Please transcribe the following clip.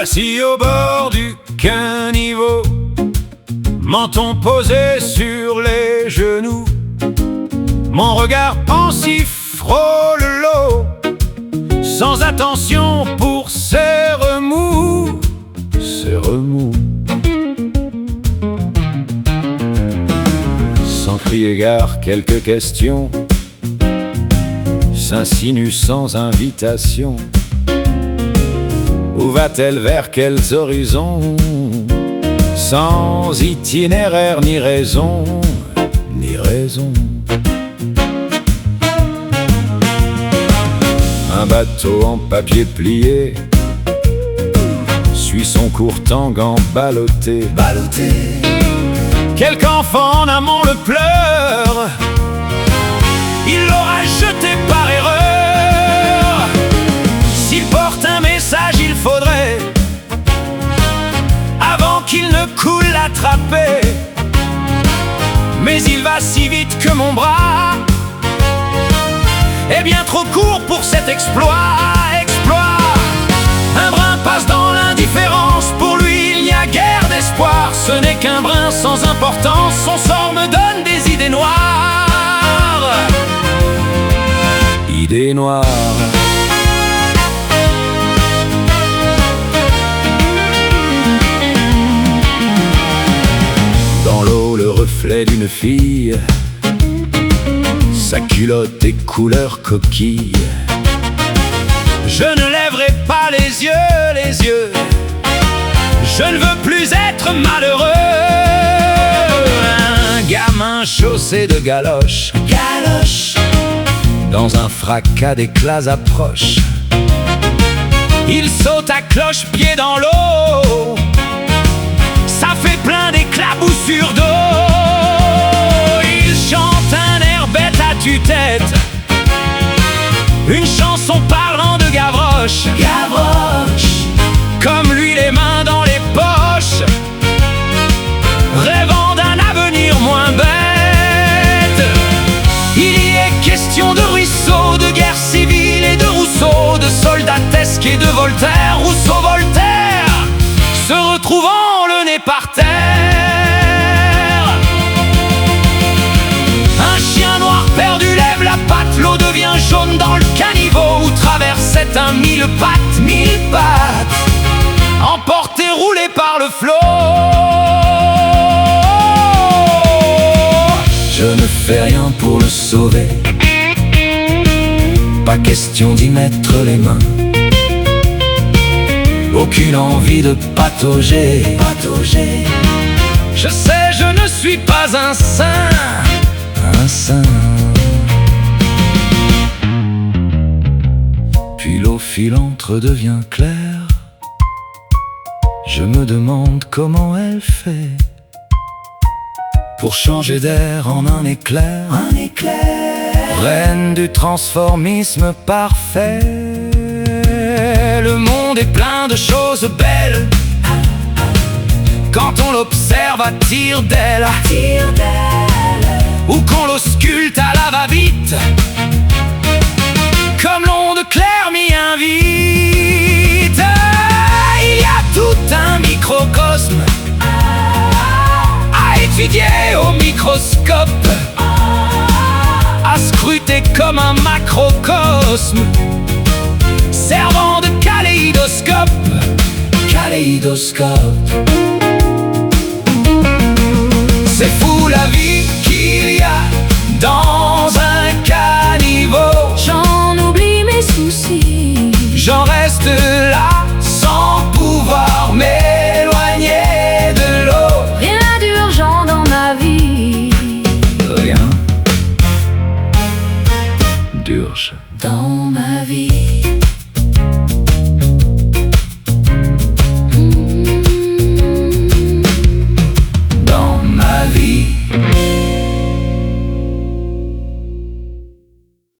Assis au bord du caniveau, menton posé sur les genoux, mon regard pensif frôle l'eau, sans attention pour ses remous, ses remous. Sans crier gare, quelques questions s'insinuent sans invitation. Où va-t-elle, vers quels horizons? Sans itinéraire ni raison, ni raison. Un bateau en papier plié suit son court tanguant ballotté. Quelque enfant en amont le pleure, il l'aura jeté par erreur. S'il porte un message, il faudrait, avant qu'il ne coule, l'attraper. Mais il va si vite que mon bras est bien trop court pour cet exploit. Un brin passe dans l'indifférence, pour lui il n'y a guère d'espoir. Ce n'est qu'un brin sans importance, son sort me donne des idées noires. Idées noires. Dans l'eau, le reflet d'une fille, sa culotte est couleur coquille. Je ne lèverai pas les yeux, je ne veux plus être malheureux. Un gamin chaussé de galoches, dans un fracas d'éclats approche. Il saute à cloche-pied dans l'eau, ça fait plein d'éclaboussures d'eau. Il chante un air bête à tue-tête, une chanson parlant de Gavroche. Comme lui, les mains dans les poches, rêvant d'un avenir moins bête. Il y est question de ruisseaux, de guerre civile et de Rousseau, de soldatesque et de Voltaire. Rousseau-Voltaire se retrouvant le nez par terre. Un chien noir perdu lève la patte, l'eau devient jaune dans le caniveau où traversait un mille pattes, emporté, roulé par le flot. Je ne fais rien pour le sauver, pas question d'y mettre les mains. Aucune envie de patauger. Je sais, je ne suis pas un saint. Puis l'eau filante redevient claire. Je me demande comment elle fait pour changer d'air en un éclair. Reine du transformisme parfait. Le monde est plein de choses belles quand on l'observe à tire d'aile, ou qu'on l'ausculte à la va-vite, comme l'onde claire m'y invite. Il y a tout un microcosme à étudier au microscope, à scruter comme un macrocosme, servant de kaléidoscope.